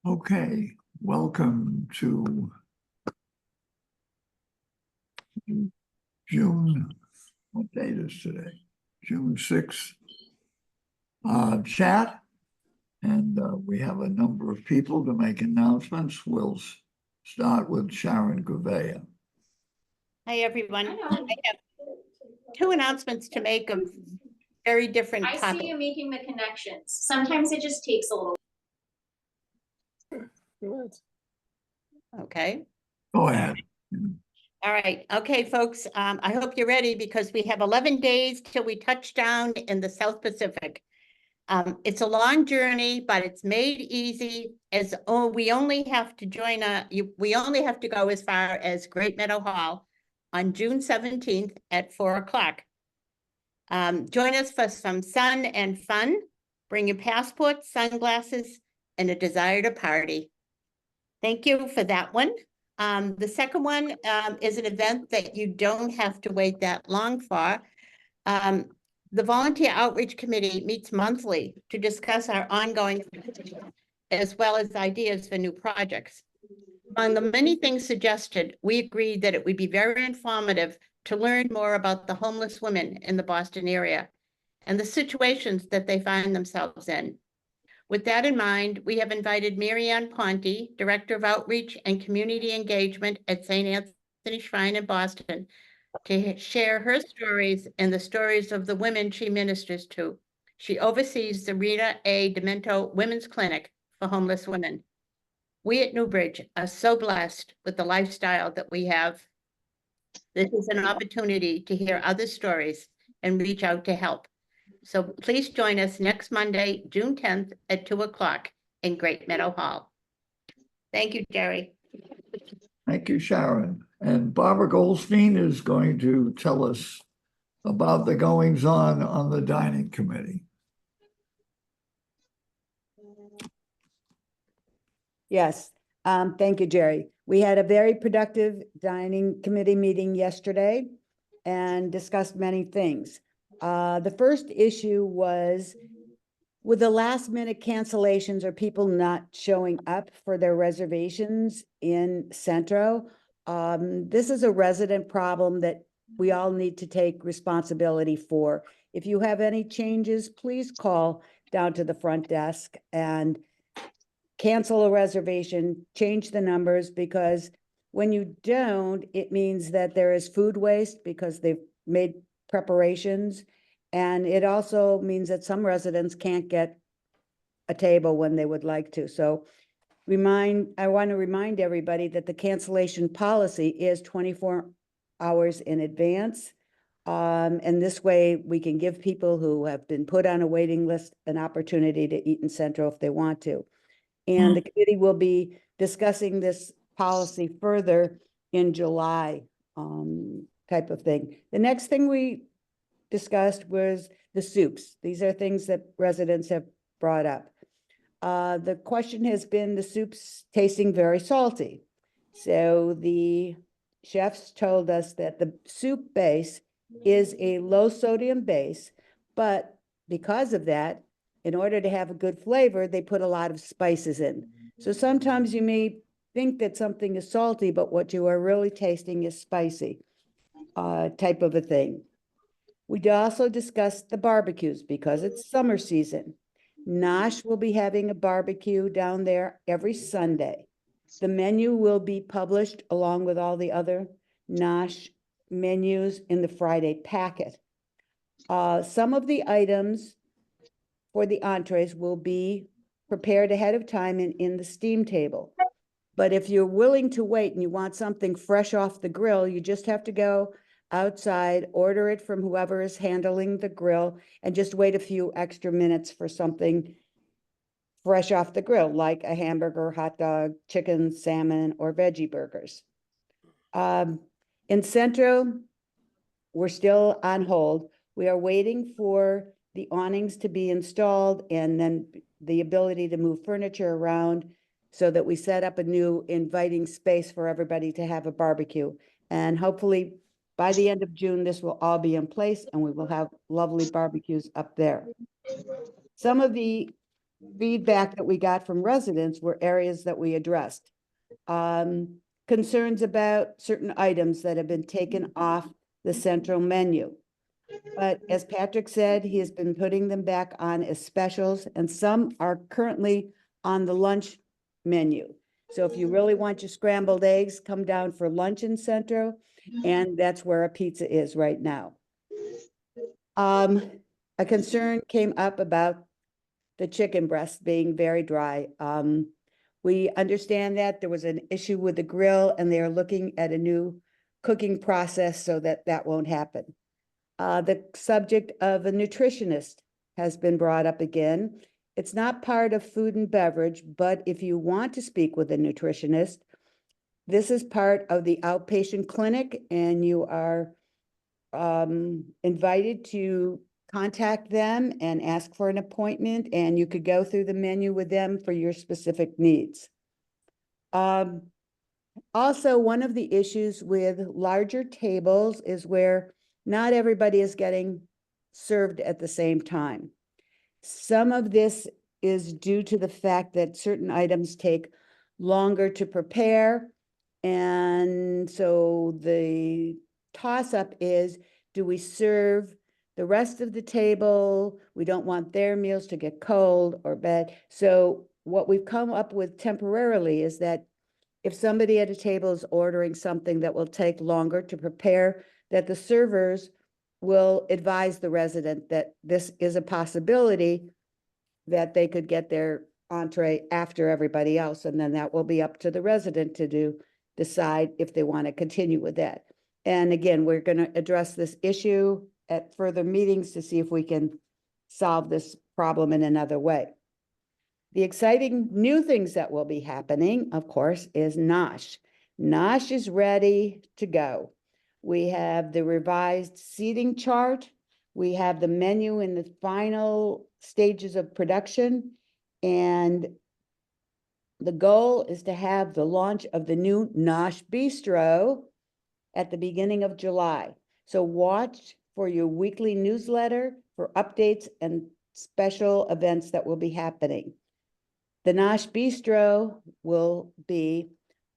Okay, welcome to June, what date is today? June 6th chat. And we have a number of people to make announcements. We'll start with Sharon Gouveia. Hi, everyone. I have two announcements to make of very different I topics. see you making the connections. Sometimes it just takes a little. Okay. Go ahead. All right. Okay, folks. I hope you're ready because we have 11 days till we touch down in the South Pacific. It's a long journey, but it's made easy as we only have to we only have to go as far as Great Meadow Hall on June 17th at 4 o'clock. Join us for some sun and fun. Bring your passport, sunglasses, and a desire to party. Thank you for that one. The second one is an event that you don't have to wait that long for. The Volunteer Outreach Committee meets monthly to discuss our ongoing as well as ideas for new projects. Among the many things suggested, we agreed that it would be very informative to learn more about the homeless women in the Boston area and the situations that they find themselves in. With that in mind, we have invited Marianne Ponte, Director of Outreach and Community Engagement at St. Anthony Shrine in Boston, to share her stories and the stories of the women she ministers to. She oversees the Rita A. Demento Women's Clinic for homeless women. We at Newbridge are so blessed with the lifestyle that we have. This is an opportunity to hear other stories and reach out to help. So please join us next Monday, June 10th at 2 o'clock in Great Meadow Hall. Thank you, Jerry. Thank you, Sharon. And Barbara Goldstein is going to tell us about the goings-on the dining committee. Yes, thank you, Jerry. We had a very productive dining committee meeting yesterday and discussed many things. The first issue was with the last minute cancellations or people not showing up for their reservations in Centro. This is a resident problem that we all need to take responsibility for. If you have any changes, please call down to the front desk and cancel a reservation, change the numbers, because when you don't, it means that there is food waste because they've made preparations. And it also means that some residents can't get a table when they would like to. So I want to remind everybody that the cancellation policy is 24 hours in advance. And this way we can give people who have been put on a waiting list an opportunity to eat in Centro if they want to. And the committee will be discussing this policy further in July, type of thing. The next thing we discussed was the soups. These are things that residents have brought up. The question has been the soups tasting very salty. So the chefs told us that the soup base is a low sodium base, but because of that, in order to have a good flavor, they put a lot of spices in. So sometimes you may think that something is salty, but what you are really tasting is spicy, type of a thing. We also discussed the barbecues because it's summer season. Nosh will be having a barbecue down there every Sunday. The menu will be published along with all the other Nosh menus in the Friday packet. Some of the items for the entrees will be prepared ahead of time in the steam table. But if you're willing to wait and you want something fresh off the grill, you just have to go outside, order it from whoever is handling the grill, and just wait a few extra minutes for something fresh off the grill, like a hamburger, hot dog, chicken, salmon, or veggie burgers. In Centro, we're still on hold. We are waiting for the awnings to be installed and then the ability to move furniture around so that we set up a new inviting space for everybody to have a barbecue. And hopefully by the end of June, this will all be in place and we will have lovely barbecues up there. Some of the feedback that we got from residents were areas that we addressed. Concerns about certain items that have been taken off the central menu. But as Patrick said, he has been putting them back on as specials, and some are currently on the lunch menu. So if you really want your scrambled eggs, come down for lunch in Centro, and that's where a pizza is right now. A concern came up about the chicken breast being very dry. We understand that there was an issue with the grill, and they are looking at a new cooking process so that that won't happen. The subject of a nutritionist has been brought up again. It's not part of food and beverage, but if you want to speak with a nutritionist, this is part of the outpatient clinic, and you are invited to contact them and ask for an appointment, and you could go through the menu with them for your specific needs. Also, one of the issues with larger tables is where not everybody is getting served at the same time. Some of this is due to the fact that certain items take longer to prepare. And so the toss-up is, do we serve the rest of the table? We don't want their meals to get cold or bad. So what we've come up with temporarily is that if somebody at a table is ordering something that will take longer to prepare, that the servers will advise the resident that this is a possibility, that they could get their entree after everybody else, and then that will be up to the resident to decide if they want to continue with that. And again, we're going to address this issue at further meetings to see if we can solve this problem in another way. The exciting new things that will be happening, of course, is NOSH. NOSH is ready to go. We have the revised seating chart. We have the menu in the final stages of production. And the goal is to have the launch of the new NOSH Bistro at the beginning of July. So watch for your weekly newsletter for updates and special events that will be happening. The NOSH Bistro will be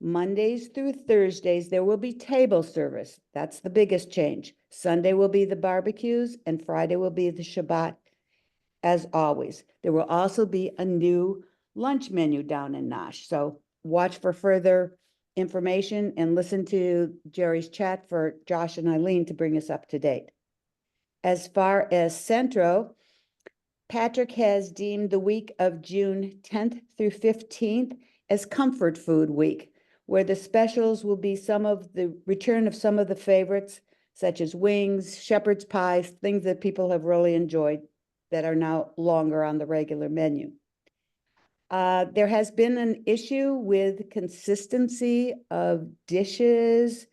Mondays through Thursdays. There will be table service. That's the biggest change. Sunday will be the barbecues, and Friday will be the Shabbat, as always. There will also be a new lunch menu down in NOSH. So watch for further information and listen to Jerry's chat for Josh and Eileen to bring us up to date. As far as Centro, Patrick has deemed the week of June 10th through 15th as Comfort Food Week, where the specials will be some of the return of some of the favorites, such as wings, shepherd's pies, things that people have really enjoyed that are now longer on the regular menu. There has been an issue with consistency of dishes.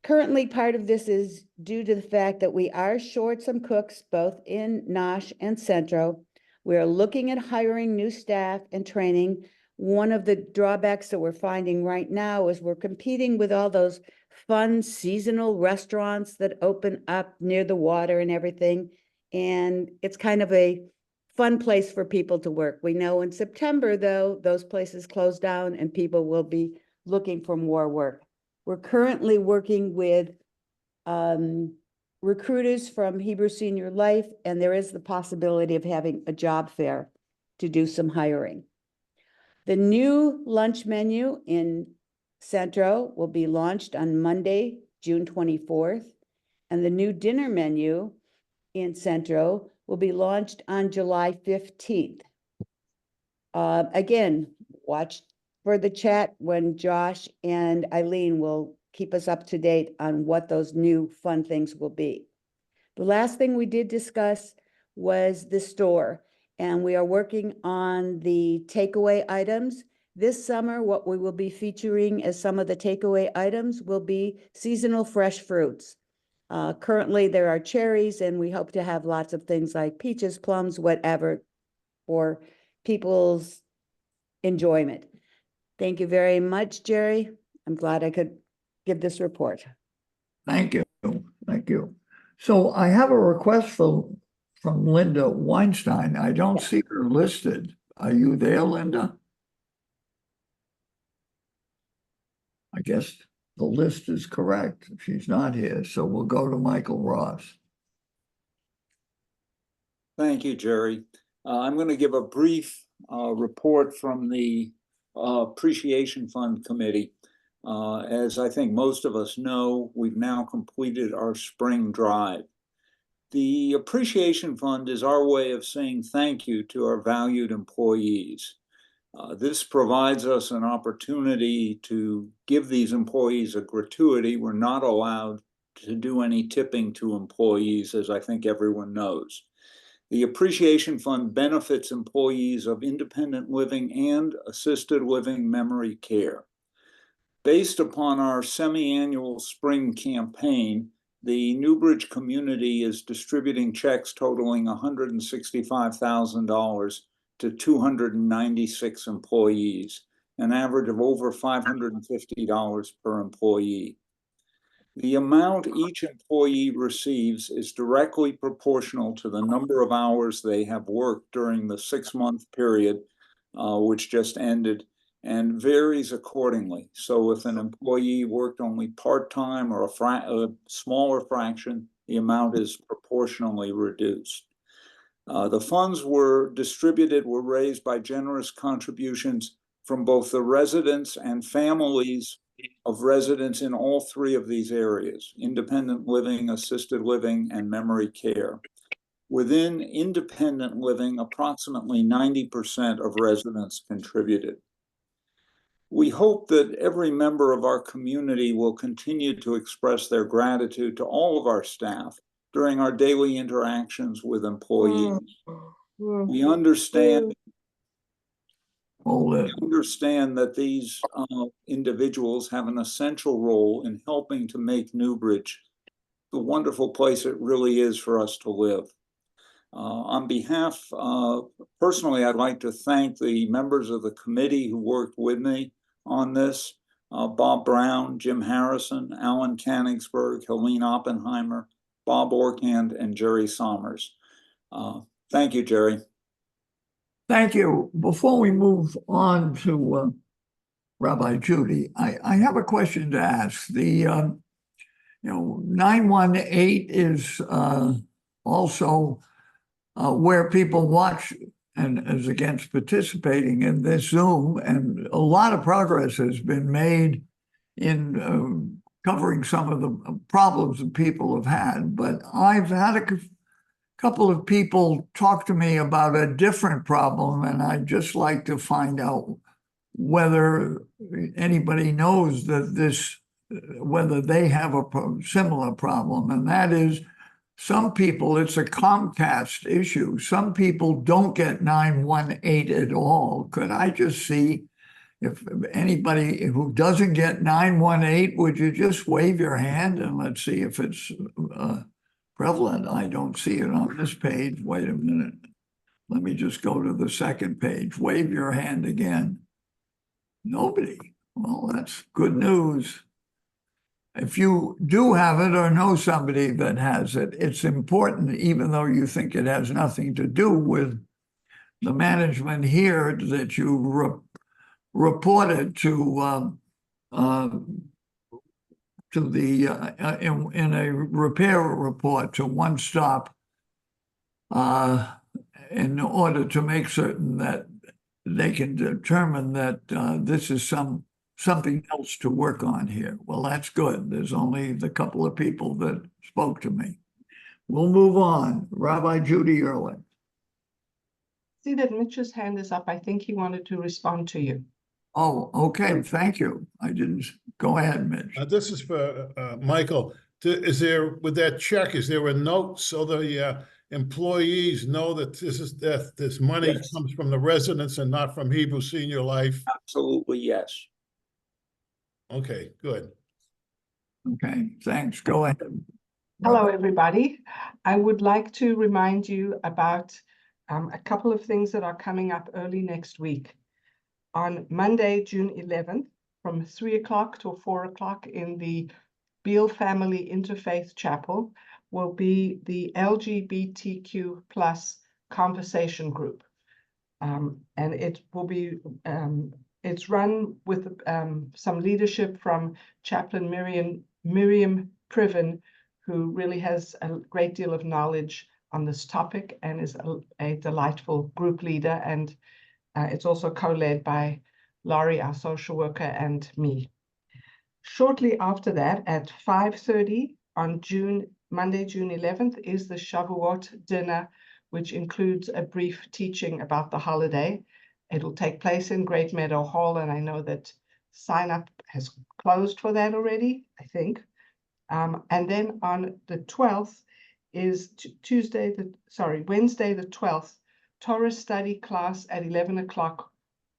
Currently, part of this is due to the fact that we are short some cooks, both in NOSH and Centro. We're looking at hiring new staff and training. One of the drawbacks that we're finding right now is we're competing with all those fun seasonal restaurants that open up near the water and everything. And it's kind of a fun place for people to work. We know in September, though, those places close down and people will be looking for more work. We're currently working with recruiters from Hebrew Senior Life, and there is the possibility of having a job fair to do some hiring. The new lunch menu in Centro will be launched on Monday, June 24th, and the new dinner menu in Centro will be launched on July 15th. Again, watch for the chat when Josh and Eileen will keep us up to date on what those new fun things will be. The last thing we did discuss was the store, and we are working on the takeaway items. This summer, what we will be featuring as some of the takeaway items will be seasonal fresh fruits. Currently, there are cherries, and we hope to have lots of things like peaches, plums, whatever, for people's enjoyment. Thank you very much, Jerry. I'm glad I could give this report. Thank you. Thank you. So I have a request from Linda Weinstein. I don't see her listed. Are you there, Linda? I guess the list is correct. She's not here, so we'll go to Michael Ross. Thank you, Jerry. I'm going to give a brief report from the Appreciation Fund Committee. As I think most of us know, we've now completed our spring drive. The Appreciation Fund is our way of saying thank you to our valued employees. This provides us an opportunity to give these employees a gratuity. We're not allowed to do any tipping to employees, as I think everyone knows. The Appreciation Fund benefits employees of independent living and assisted living memory care. Based upon our semi-annual spring campaign, the Newbridge community is distributing checks totaling $165,000 to 296 employees, an average of over $550 per employee. The amount each employee receives is directly proportional to the number of hours they have worked during the 6-month period, which just ended, and varies accordingly. So if an employee worked only part-time or a smaller fraction, the amount is proportionally reduced. The funds were raised by generous contributions from both the residents and families of residents in all 3 of these areas: independent living, assisted living, and memory care. Within independent living, approximately 90% of residents contributed. We hope that every member of our community will continue to express their gratitude to all of our staff during our daily interactions with employees. We understand that these individuals have an essential role in helping to make Newbridge the wonderful place it really is for us to live. On behalf, personally, I'd like to thank the members of the committee who worked with me on this: Bob Brown, Jim Harrison, Alan Canningsburg, Helene Oppenheimer, Bob Orkand, and Jerry Sommers. Thank you, Jerry. Thank you. Before we move on to Rabbi Judy, I have a question to ask. The 918 is also where people watch and is against participating in this Zoom, and a lot of progress has been made in covering some of the problems that people have had. But I've had a couple of people talk to me about a different problem, and I'd just like to find out whether anybody knows that whether they have a similar problem, and that is, some people, it's a Comcast issue. Some people don't get 918 at all. Could I just see if anybody who doesn't get 918, would you just wave your hand and let's see if it's prevalent? I don't see it on this page. Wait a minute. Let me just go to the second page. Wave your hand again. Nobody. Well, that's good news. If you do have it or know somebody that has it, it's important, even though you think it has nothing to do with the management here, that you reported to the in a repair report to One Stop in order to make certain that they can determine that this is something else to work on here. Well, that's good. There's only the couple of people that spoke to me. We'll move on. Rabbi Judy Erlich. See that Mitch's hand is up. I think he wanted to respond to you. Oh, okay. Thank you. I didn't. Go ahead, Mitch. This is for Michael. Is there, with that check, is there a note so the employees know that this money Yes. comes from the residents and not from Hebrew Senior Life? Absolutely, yes. Okay, good. Okay, thanks. Go ahead. Hello, everybody. I would like to remind you about a couple of things that are coming up early next week. On Monday, June 11th, from 3 o'clock till 4 o'clock in the Beale Family Interfaith Chapel, will be the LGBTQ plus conversation group. And it will be, it's run with some leadership from Chaplain Miriam Priven, who really has a great deal of knowledge on this topic and is a delightful group leader. And it's also co-led by Laurie, our social worker, and me. Shortly after that, at 5:30 on Monday, June 11th, is the Shavuot dinner, which includes a brief teaching about the holiday. It'll take place in Great Meadow Hall, and I know that sign up has closed for that already, I think. And then on the 12th is Wednesday the 12th, Torah study class at 11 o'clock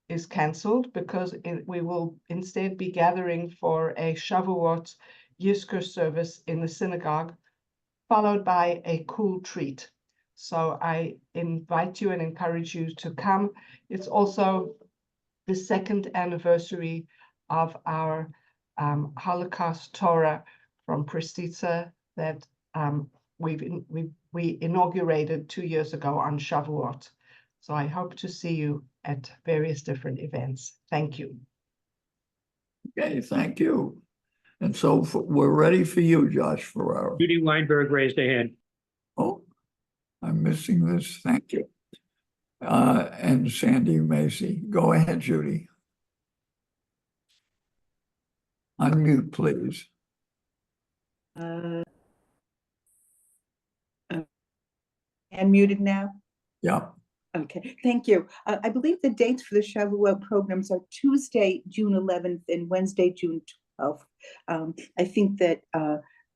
is cancelled because we will instead be gathering for a Shavuot Yizkor service in the synagogue, followed by a cool treat. So I invite you and encourage you to come. It's also the second anniversary of our Holocaust Torah from Prestitsa that we inaugurated 2 years ago on Shavuot. So I hope to see you at various different events. Thank you. Okay, thank you. And so we're ready for you, Josh Ferraro. Judy Weinberg raised a hand. Oh, I'm missing this. Thank you. And Sandy Macy. Go ahead, Judy. Unmute, please. And muted now? Yeah. Okay, thank you. I believe the dates for the Shavuot programs are Tuesday, June 11th and Wednesday, June 12th. I think that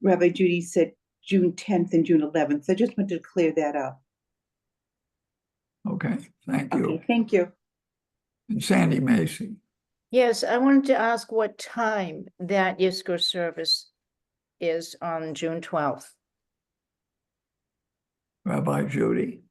Rabbi Judy said June 10th and June 11th. So I just wanted to clear that up. Okay, thank you. Okay, thank you. And Sandy Macy. Yes, I wanted to ask what time that Yizkor service is on June 12th. Rabbi Judy.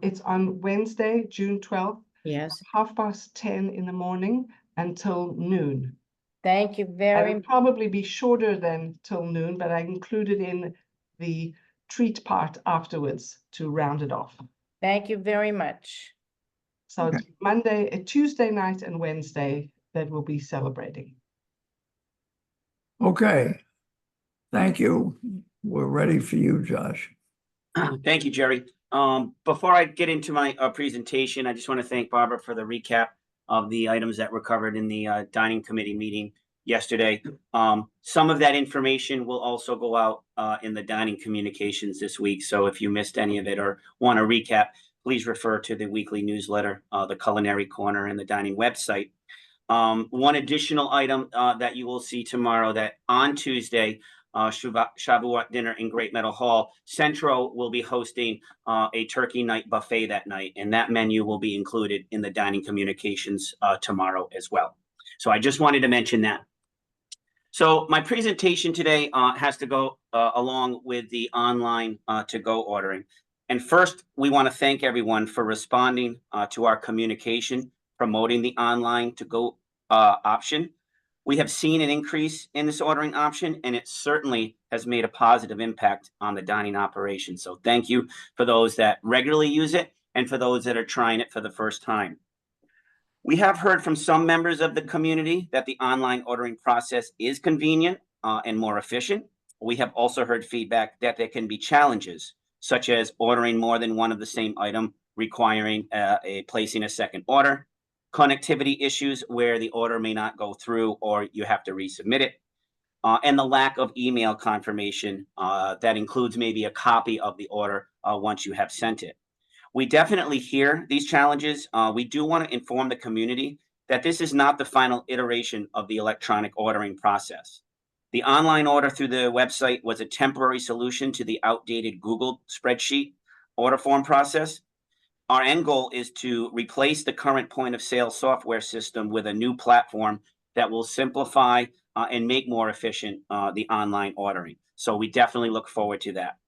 It's on Wednesday, June 12th, Yes, 10:30 in the morning until noon. thank you It very will much. probably be shorter than till noon, but I included in the treat part afterwards to round it off. Thank you very much. So it's Tuesday night and Wednesday that we'll be celebrating. Okay. Thank you. We're ready for you, Josh. Thank you, Jerry. Before I get into my presentation, I just want to thank Barbara for the recap of the items that were covered in the dining committee meeting yesterday. Some of that information will also go out in the dining communications this week. So if you missed any of it or want to recap, please refer to the weekly newsletter, the Culinary Corner, and the dining website. One additional item that you will see tomorrow, that on Tuesday, Shavuot dinner in Great Meadow Hall, Centro will be hosting a turkey night buffet that night, and that menu will be included in the dining communications tomorrow as well. So I just wanted to mention that. So my presentation today has to go along with the online to-go ordering. And first, we want to thank everyone for responding to our communication, promoting the online to-go option. We have seen an increase in this ordering option, and it certainly has made a positive impact on the dining operation. So thank you for those that regularly use it and for those that are trying it for the first time. We have heard from some members of the community that the online ordering process is convenient and more efficient. We have also heard feedback that there can be challenges, such as ordering more than one of the same item, requiring placing a second order, connectivity issues where the order may not go through or you have to resubmit it, and the lack of email confirmation that includes maybe a copy of the order once you have sent it. We definitely hear these challenges. We do want to inform the community that this is not the final iteration of the electronic ordering process. The online order through the website was a temporary solution to the outdated Google spreadsheet order form process. Our end goal is to replace the current point of sale software system with a new platform that will simplify and make more efficient the online ordering. So we definitely look forward to that.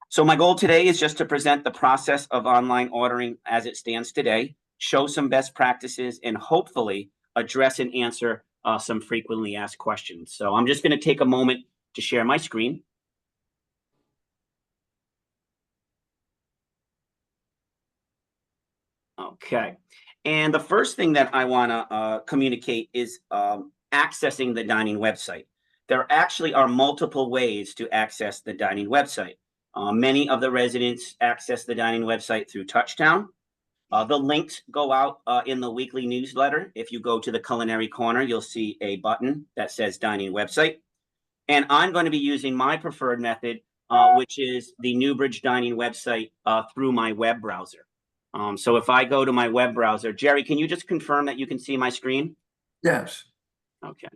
So my goal today is just to present the process of online ordering as it stands today, show some best practices, and hopefully address and answer some frequently asked questions. So I'm just going to take a moment to share my screen. Okay. And the first thing that I want to communicate is accessing the dining website. There actually are multiple ways to access the dining website. Many of the residents access the dining website through Touchtown. The links go out in the weekly newsletter. If you go to the Culinary Corner, you'll see a button that says dining website. And I'm going to be using my preferred method, which is the Newbridge dining website through my web browser. So if I go to my web browser, Jerry, can you just confirm that you can see my screen? Yes. Okay.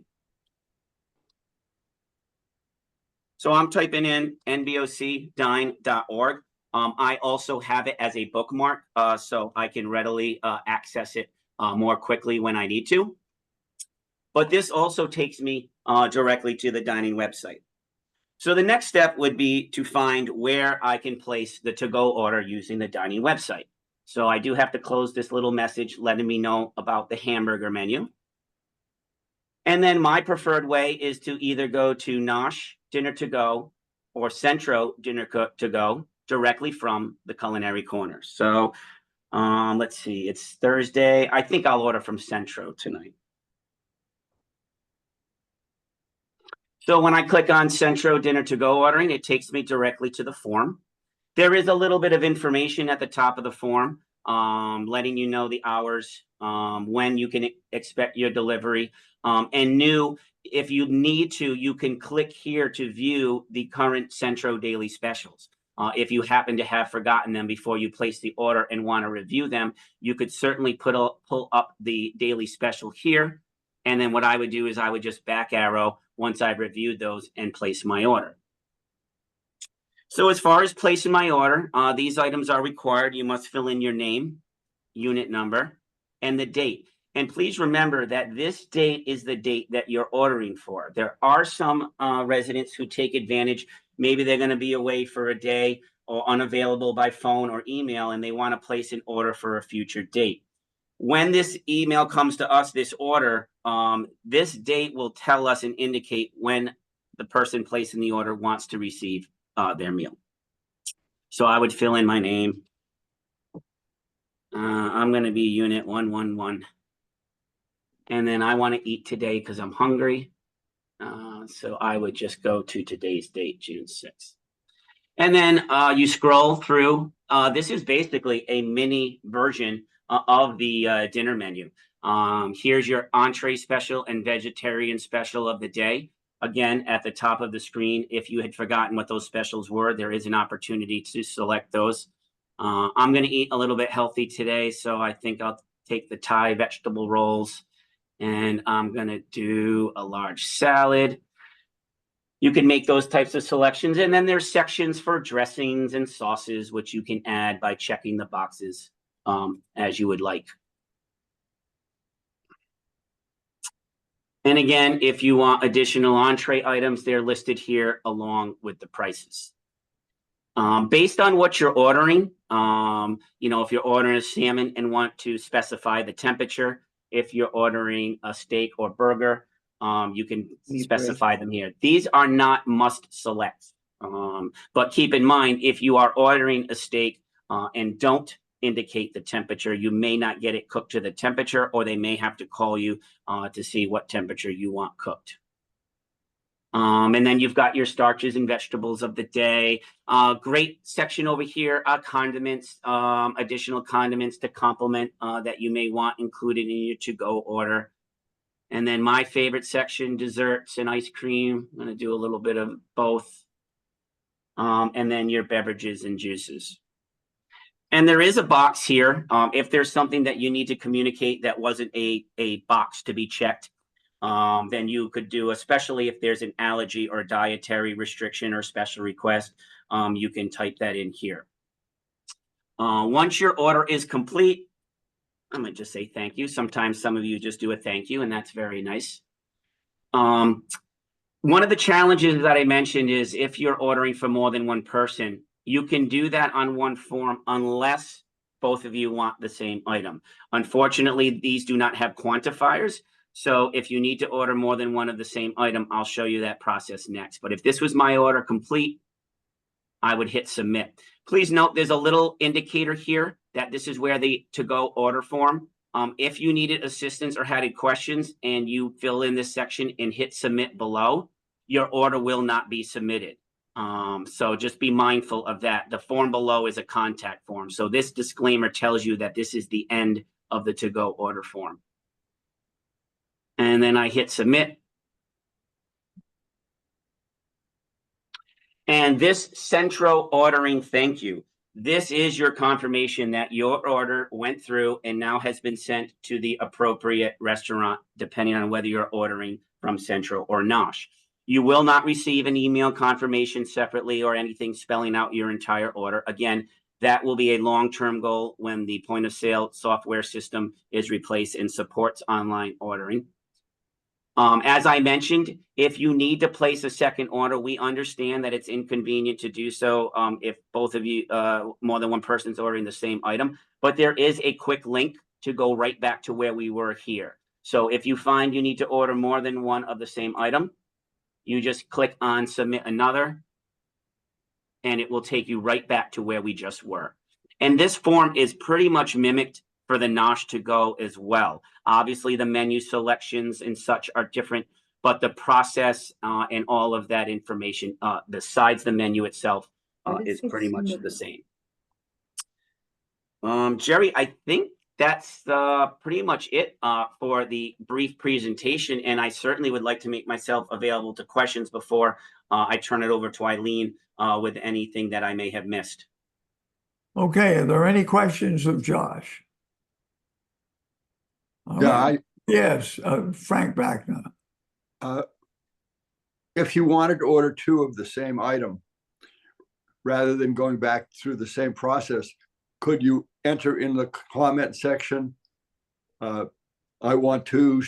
So I'm typing in nbocdine.org. I also have it as a bookmark, so I can readily access it more quickly when I need to. But this also takes me directly to the dining website. So the next step would be to find where I can place the to-go order using the dining website. So I do have to close this little message letting me know about the hamburger menu. And then my preferred way is to either go to Nosh Dinner to Go or Centro Dinner to Go directly from the Culinary Corner. So let's see, it's Thursday. I think I'll order from Centro tonight. So when I click on Centro Dinner to Go ordering, it takes me directly to the form. There is a little bit of information at the top of the form, letting you know the hours, when you can expect your delivery, and if you need to, you can click here to view the current Centro daily specials. If you happen to have forgotten them before you place the order and want to review them, you could certainly pull up the daily special here. And then what I would do is I would just back arrow once I've reviewed those and place my order. So as far as placing my order, these items are required. You must fill in your name, unit number, and the date. And please remember that this date is the date that you're ordering for. There are some residents who take advantage. Maybe they're going to be away for a day or unavailable by phone or email, and they want to place an order for a future date. When this email comes to us, this order, this date will tell us and indicate when the person placing the order wants to receive their meal. So I would fill in my name. I'm going to be unit 111. And then I want to eat today because I'm hungry. So I would just go to today's date, June 6th. And then you scroll through. This is basically a mini version of the dinner menu. Here's your entree special and vegetarian special of the day. Again, at the top of the screen, if you had forgotten what those specials were, there is an opportunity to select those. I'm going to eat a little bit healthy today, so I think I'll take the Thai vegetable rolls, and I'm going to do a large salad. You can make those types of selections, and then there's sections for dressings and sauces, which you can add by checking the boxes as you would like. And again, if you want additional entree items, they're listed here along with the prices. Based on what you're ordering, if you're ordering a salmon and want to specify the temperature, if you're ordering a steak or burger, you can specify them here. These are not must selects, but keep in mind, if you are ordering a steak and don't indicate the temperature, you may not get it cooked to the temperature, or they may have to call you to see what temperature you want cooked. And then you've got your starches and vegetables of the day. Great section over here, condiments, additional condiments to complement that you may want included in your to-go order. And then my favorite section, desserts and ice cream. I'm going to do a little bit of both. And then your beverages and juices. And there is a box here. If there's something that you need to communicate that wasn't a box to be checked, then you could do, especially if there's an allergy or dietary restriction or special request, you can type that in here. Once your order is complete, I'm going to just say thank you. Sometimes some of you just do a thank you, and that's very nice. One of the challenges that I mentioned is if you're ordering for more than one person, you can do that on one form unless both of you want the same item. Unfortunately, these do not have quantifiers. So if you need to order more than one of the same item, I'll show you that process next. But if this was my order complete, I would hit submit. Please note there's a little indicator here that this is where the to-go order form. If you needed assistance or had any questions and you fill in this section and hit submit below, your order will not be submitted. So just be mindful of that. The form below is a contact form. So this disclaimer tells you that this is the end of the to-go order form. And then I hit submit. And this Centro ordering thank you. This is your confirmation that your order went through and now has been sent to the appropriate restaurant, depending on whether you're ordering from Centro or Nosh. You will not receive an email confirmation separately or anything spelling out your entire order. Again, that will be a long-term goal when the point of sale software system is replaced and supports online ordering. As I mentioned, if you need to place a second order, we understand that it's inconvenient to do so if both of you, more than one person's ordering the same item, but there is a quick link to go right back to where we were here. So if you find you need to order more than one of the same item, you just click on submit another, and it will take you right back to where we just were. And this form is pretty much mimicked for the Nosh to go as well. Obviously, the menu selections and such are different, but the process and all of that information, besides the menu itself, is pretty much the same. Jerry, I think that's pretty much it for the brief presentation, and I certainly would like to make myself available to questions before I turn it over to Eileen with anything that I may have missed. Okay, are there any questions of Josh? All right. Yes, Frank Backner. If you wanted to order two of the same item, rather than going back through the same process, could you enter in the comment section, I want two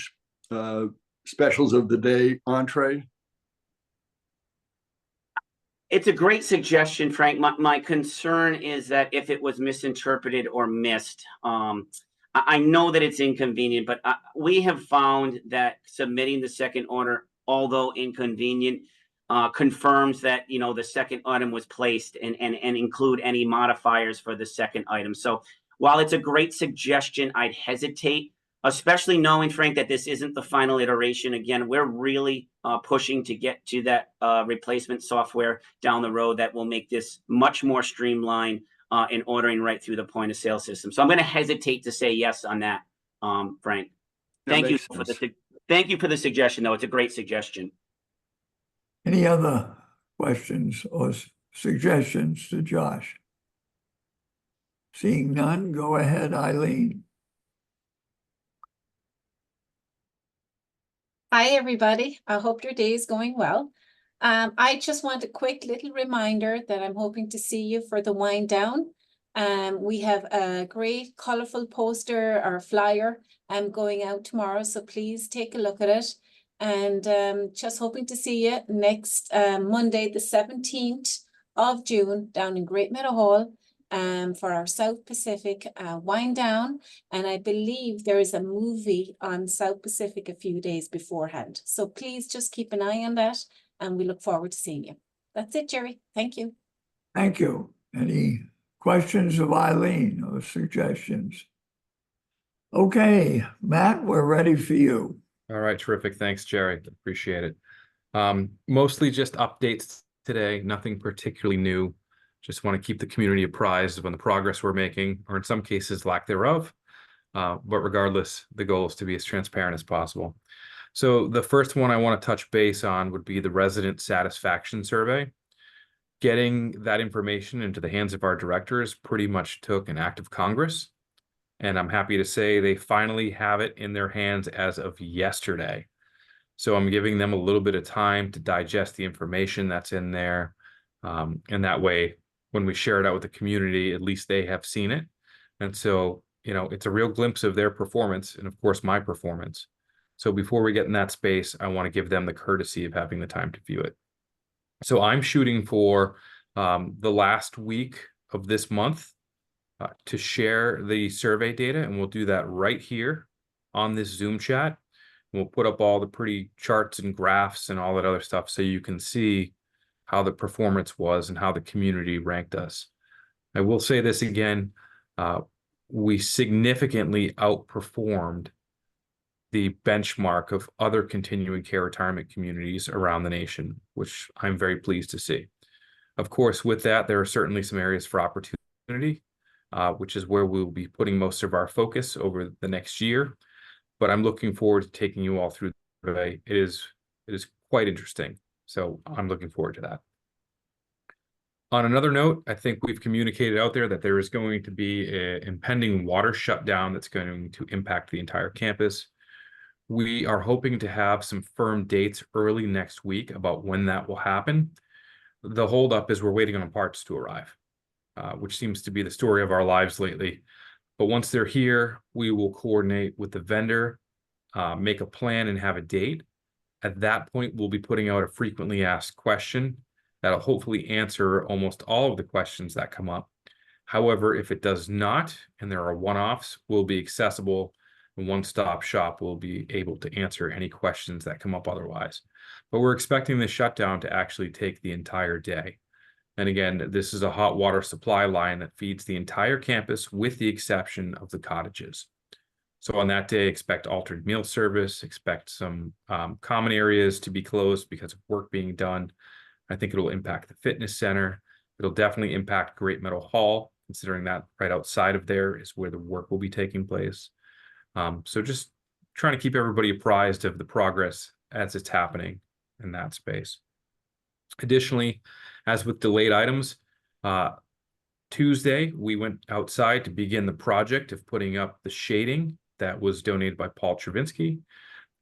specials of the day entree? It's a great suggestion, Frank. My concern is that if it was misinterpreted or missed, I know that it's inconvenient, but we have found that submitting the second order, although inconvenient, confirms that, you know, the second item was placed and include any modifiers for the second item. So while it's a great suggestion, I'd hesitate, especially knowing, Frank, that this isn't the final iteration. Again, we're really pushing to get to that replacement software down the road that will make this much more streamlined in ordering right through the point of sale system. So I'm going to hesitate to say yes on that, Frank. Thank you for the suggestion, though. It's a great suggestion. Any other questions or suggestions to Josh? Seeing none, go ahead, Eileen. Hi, everybody. I hope your day is going well. I just want a quick little reminder that I'm hoping to see you for the wind down. We have a great colorful poster or flyer going out tomorrow, so please take a look at it. And just hoping to see you next Monday, the 17th of June, down in Great Meadow Hall for our South Pacific wind down. And I believe there is a movie on South Pacific a few days beforehand. So please just keep an eye on that, and we look forward to seeing you. That's it, Jerry. Thank you. Thank you. Any questions of Eileen or suggestions? Okay, Matt, we're ready for you. All right, terrific. Thanks, Jerry. Appreciate it. Mostly just updates today, nothing particularly new. Just want to keep the community apprised of the progress we're making, or in some cases, lack thereof. But regardless, the goal is to be as transparent as possible. So the first one I want to touch base on would be the resident satisfaction survey. Getting that information into the hands of our directors pretty much took an act of Congress. And I'm happy to say they finally have it in their hands as of yesterday. So I'm giving them a little bit of time to digest the information that's in there. And that way, when we share it out with the community, at least they have seen it. And so, you know, it's a real glimpse of their performance and, of course, my performance. So before we get in that space, I want to give them the courtesy of having the time to view it. So I'm shooting for the last week of this month to share the survey data, and we'll do that right here on this Zoom chat. We'll put up all the pretty charts and graphs and all that other stuff so you can see how the performance was and how the community ranked us. I will say this again, we significantly outperformed the benchmark of other continuing care retirement communities around the nation, which I'm very pleased to see. Of course, with that, there are certainly some areas for opportunity, which is where we'll be putting most of our focus over the next year. But I'm looking forward to taking you all through the survey. It is quite interesting. So I'm looking forward to that. On another note, I think we've communicated out there that there is going to be an impending water shutdown that's going to impact the entire campus. We are hoping to have some firm dates early next week about when that will happen. The holdup is we're waiting on parts to arrive, which seems to be the story of our lives lately. But once they're here, we will coordinate with the vendor, make a plan and have a date. At that point, we'll be putting out a frequently asked question that'll hopefully answer almost all of the questions that come up. However, if it does not, and there are one-offs, we'll be accessible, and one-stop shop will be able to answer any questions that come up otherwise. But we're expecting the shutdown to actually take the entire day. And again, this is a hot water supply line that feeds the entire campus with the exception of the cottages. So on that day, expect altered meal service, expect some common areas to be closed because of work being done. I think it'll impact the fitness center. It'll definitely impact Great Meadow Hall, considering that right outside of there is where the work will be taking place. So just trying to keep everybody apprised of the progress as it's happening in that space. Additionally, as with delayed items, Tuesday, we went outside to begin the project of putting up the shading that was donated by Paul Travinsky.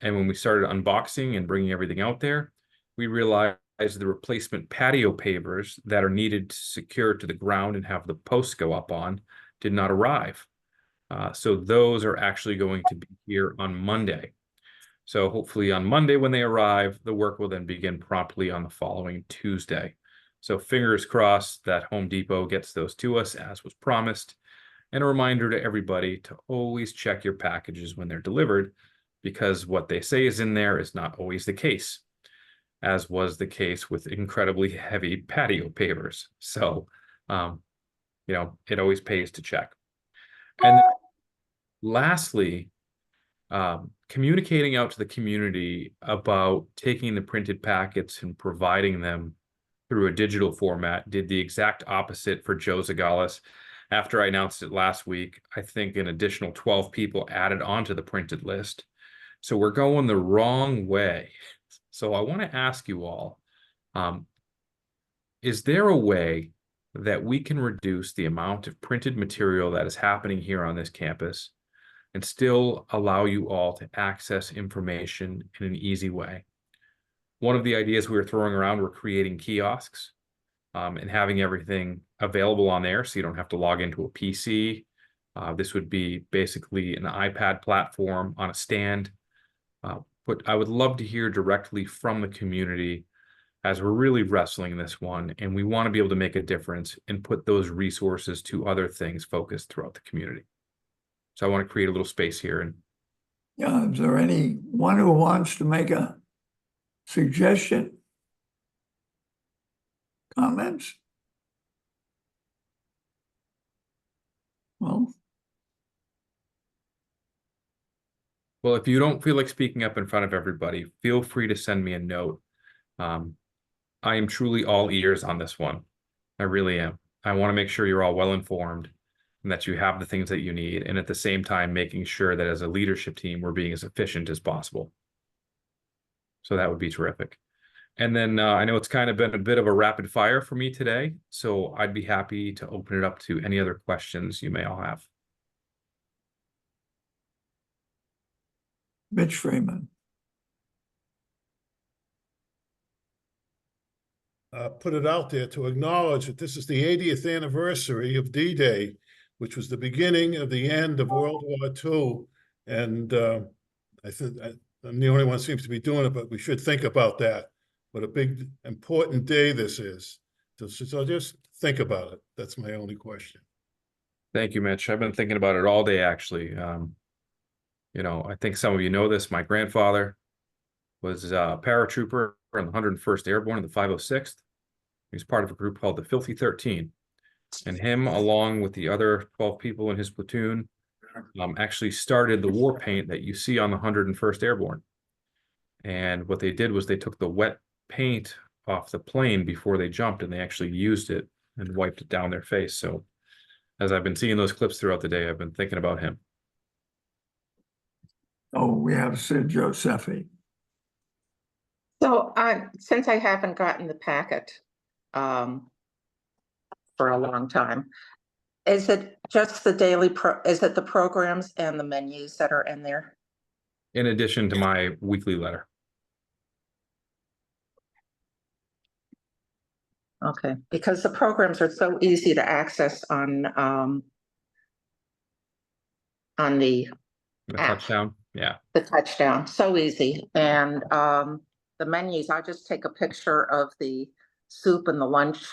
And when we started unboxing and bringing everything out there, we realized the replacement patio pavers that are needed to secure to the ground and have the posts go up on did not arrive. So those are actually going to be here on Monday. So hopefully on Monday when they arrive, the work will then begin promptly on the following Tuesday. So fingers crossed that Home Depot gets those to us as was promised. And a reminder to everybody to always check your packages when they're delivered, because what they say is in there is not always the case, as was the case with incredibly heavy patio pavers. So, you know, it always pays to check. And then lastly, communicating out to the community about taking the printed packets and providing them through a digital format did the exact opposite for Joe Zagalis. After I announced it last week, I think an additional 12 people added onto the printed list. So we're going the wrong way. So I want to ask you all, is there a way that we can reduce the amount of printed material that is happening here on this campus and still allow you all to access information in an easy way? One of the ideas we were throwing around were creating kiosks and having everything available on there so you don't have to log into a PC. This would be basically an iPad platform on a stand. But I would love to hear directly from the community as we're really wrestling this one, and we want to be able to make a difference and put those resources to other things focused throughout the community. So I want to create a little space here. And yeah, is there anyone who wants to make a suggestion? Comments? Well, if you don't feel like speaking up in front of everybody, feel free to send me a note. I am truly all ears on this one. I really am. I want to make sure you're all well informed and that you have the things that you need, and at the same time making sure that as a leadership team we're being as efficient as possible. So that would be terrific. And then I know it's kind of been a bit of a rapid fire for me today, so I'd be happy to open it up to any other questions you may all have. Mitch Freeman. Put it out there to acknowledge that this is the 80th anniversary of D-Day, which was the beginning of the end of World War II. And I think I'm the only one who seems to be doing it, but we should think about that. What a big, important day this is. So just think about it. That's my only question. Thank you, Mitch. I've been thinking about it all day, actually. You know, I think some of you know this. My grandfather was a paratrooper in the 101st Airborne in the 506th. He was part of a group called the Filthy 13. And him, along with the other 12 people in his platoon, actually started the war paint that you see on the 101st Airborne. And what they did was they took the wet paint off the plane before they jumped, and they actually used it and wiped it down their face. So as I've been seeing those clips throughout the day, I've been thinking about him. Oh, we have Sid Josephi. So since I haven't gotten the packet for a long time, is it just the is it the programs and the menus that are in there? In addition to my weekly letter. Okay, because the programs are so easy to access on the app. Touchdown, yeah. The touchdown, so easy. And the menus, I just take a picture of the soup and the lunch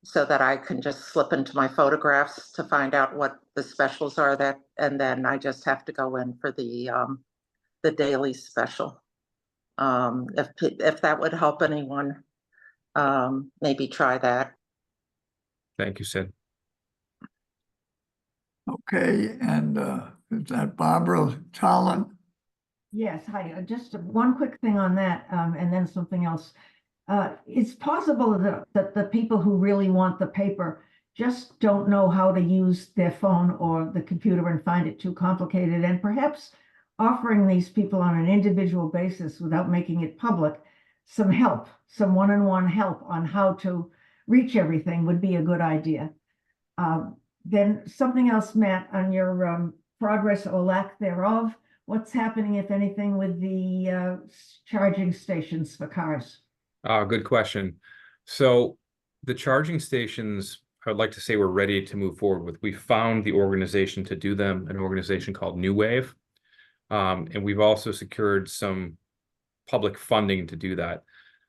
so that I can just slip into my photographs to find out what the specials are, that, and then I just have to go in for the daily special. If that would help anyone, maybe try that. Thank you, Sid. Okay, and is that Barbara Tolan? Yes, hi, just one quick thing on that, and then something else. It's possible that the people who really want the paper just don't know how to use their phone or the computer and find it too complicated, and perhaps offering these people on an individual basis without making it public, some help, some one-on-one help on how to reach everything would be a good idea. Then something else, Matt, on your progress or lack thereof, what's happening, if anything, with the charging stations for cars? Good question. So the charging stations, I would like to say we're ready to move forward with. We found the organization to do them, an organization called New Wave. And we've also secured some public funding to do that.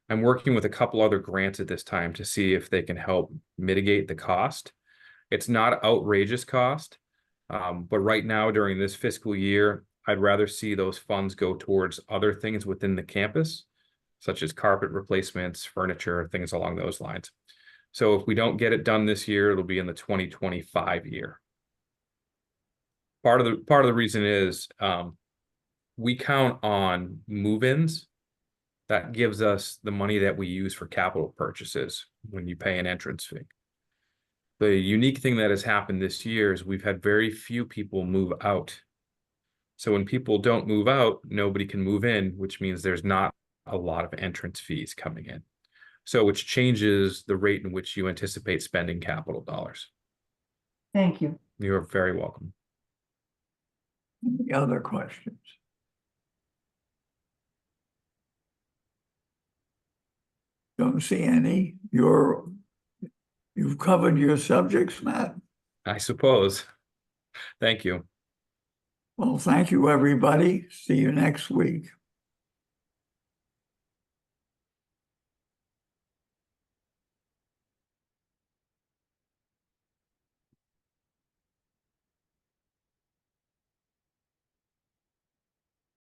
I'm working with a couple other grants at this time to see if they can help mitigate the cost. It's not outrageous cost, but right now during this fiscal year, I'd rather see those funds go towards other things within the campus, such as carpet replacements, furniture, things along those lines. So if we don't get it done this year, it'll be in the 2025 year. Part of the reason is we count on move-ins. That gives us the money that we use for capital purchases when you pay an entrance fee. The unique thing that has happened this year is we've had very few people move out. So when people don't move out, nobody can move in, which means there's not a lot of entrance fees coming in. So which changes the rate in which you anticipate spending capital dollars. Thank you. You're very welcome. Any other questions? Don't see any. You've covered your subjects, Matt. I suppose. Thank you. Well, thank you, everybody. See you next week.